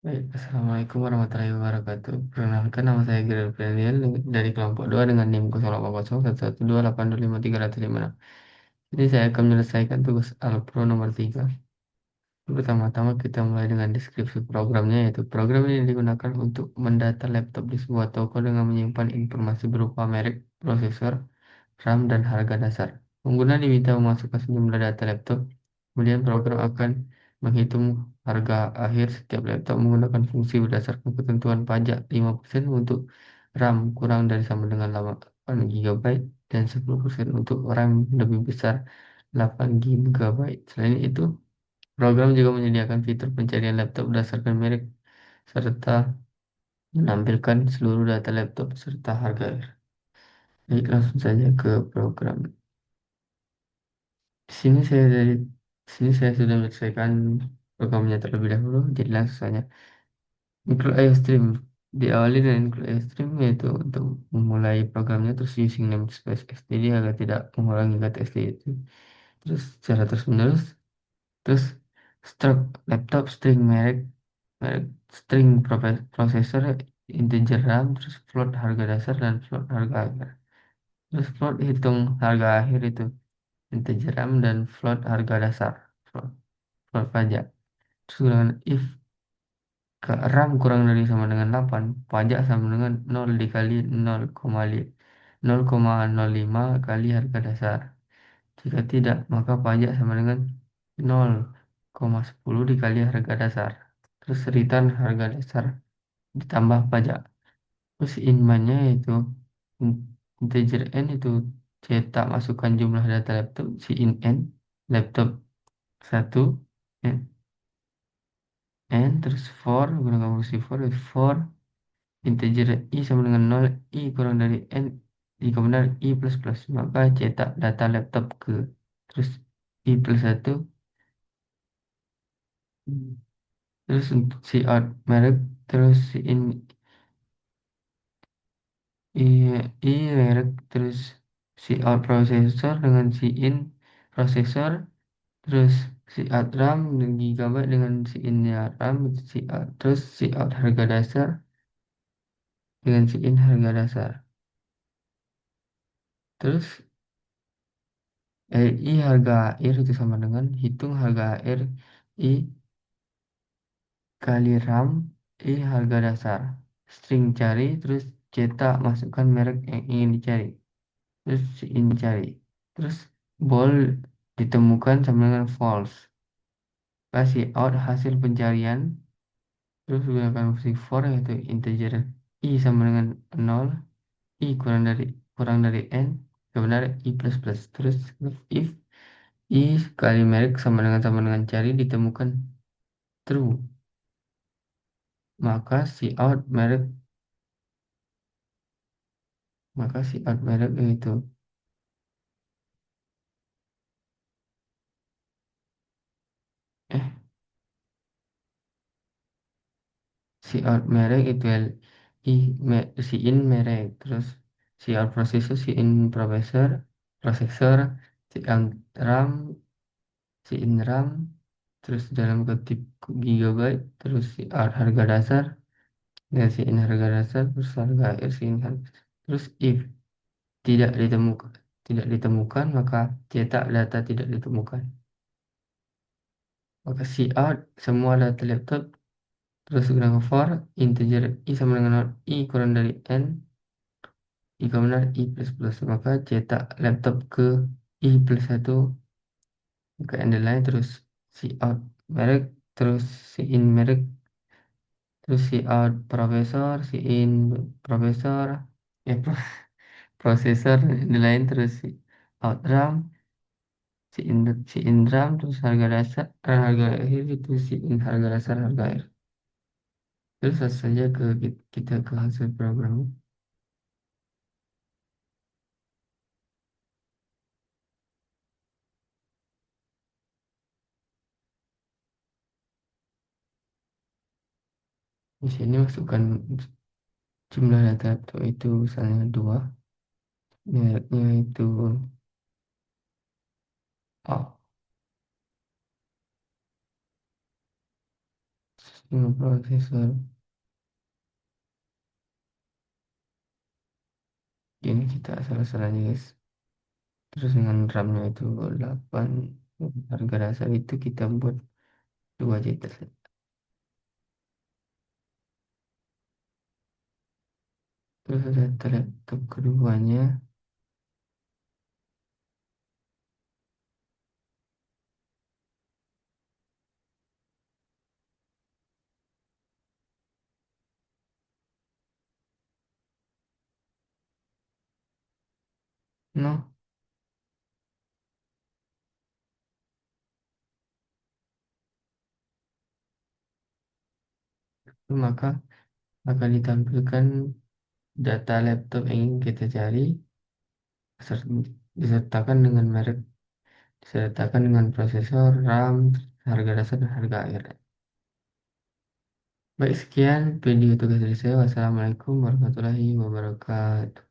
Baik, Assalamualaikum warahmatullahi wabarakatuh. Perkenalkan, nama saya Gerald Fredian dari kelompok 2 dengan NIM 080112825356. Jadi saya akan menyelesaikan tugas Alpro nomor 3. Pertama-tama kita mulai dengan deskripsi programnya, yaitu program ini digunakan untuk mendata laptop di sebuah toko dengan menyimpan informasi berupa merek, prosesor, RAM, dan harga dasar. Pengguna diminta memasukkan sejumlah data laptop, kemudian program akan menghitung harga akhir setiap laptop menggunakan fungsi berdasarkan ketentuan pajak 5% untuk RAM kurang dari sama dengan 8 GB dan 10% untuk RAM lebih besar 8 GB. Selain itu, program juga menyediakan fitur pencarian laptop berdasarkan merek serta menampilkan seluruh data laptop serta harga. Baik, langsung saja ke program. Di sini saya dari sini saya sudah menyelesaikan programnya terlebih dahulu, jadi langsung saja. Include IOStream diawali dengan include IOStream, yaitu untuk memulai programnya, terus using namespace std agar tidak mengulangi kata std itu. Terus secara terus menerus, terus struct laptop string merek, merek string prosesor, integer RAM, terus float harga dasar dan float harga akhir. Terus float hitung harga akhir itu integer RAM dan float harga dasar, float, float pajak. Terus dengan if RAM kurang dari sama dengan 8, pajak sama dengan 0 dikali 0,05 kali harga dasar. Jika tidak, maka pajak sama dengan 0,10 dikali harga dasar. Terus return harga dasar ditambah pajak. Terus inman-nya itu integer n itu cetak masukkan jumlah data laptop si in n laptop 1 n, terus for gunakan fungsi for integer i sama dengan 0, i kurang dari n jika benar i plus plus, maka cetak data laptop ke, terus i plus 1, terus untuk si out merek, terus si in i, i merek, terus si out prosesor dengan si in prosesor, terus si out RAM dan gigabyte dengan si in ya RAM, si out, terus si out harga dasar dengan si in harga dasar. Terus I harga akhir itu sama dengan hitung harga akhir I kali RAM I harga dasar. String cari, terus cetak masukkan merek yang ingin dicari. Terus ini cari. Terus bol ditemukan sama dengan false. Kasih out hasil pencarian. Terus gunakan fungsi for, yaitu integer I sama dengan 0, I kurang dari N, kebenaran I plus plus. Terus if I kali merek sama dengan cari ditemukan true, maka si out merek itu eh si out merek itu si in merek, terus si out prosesor, si in prosesor, si out RAM, si in RAM, terus dalam ketik gigabyte, terus si out harga dasar dan si in harga dasar, terus harga akhir si in harga. Terus if tidak ditemukan maka cetak data tidak ditemukan. Maka cout semua data laptop, terus gunakan for integer i sama dengan 0, i kurang dari n jika benar i plus plus, maka cetak laptop ke i plus 1 ke underline, terus cout merek, terus in merek, terus cout profesor, in profesor, eh prosesor underline, terus out RAM, si Indram, terus harga dasar, harga akhir itu harga dasar harga akhir. Terus langsung saja kita ke hasil program. Di sini masukkan jumlah data laptop itu misalnya 2, mereknya itu A, Dengan prosesor. Ini kita salah-salahnya guys. Terus dengan RAM-nya itu 8. Harga dasar itu kita buat 2 juta saja. Terus ada laptop keduanya. No, maka akan ditampilkan data laptop yang ingin kita cari disertakan dengan merek, disertakan dengan prosesor, RAM, harga dasar dan harga akhir. Baik, sekian video tugas dari saya. Wassalamualaikum warahmatullahi wabarakatuh.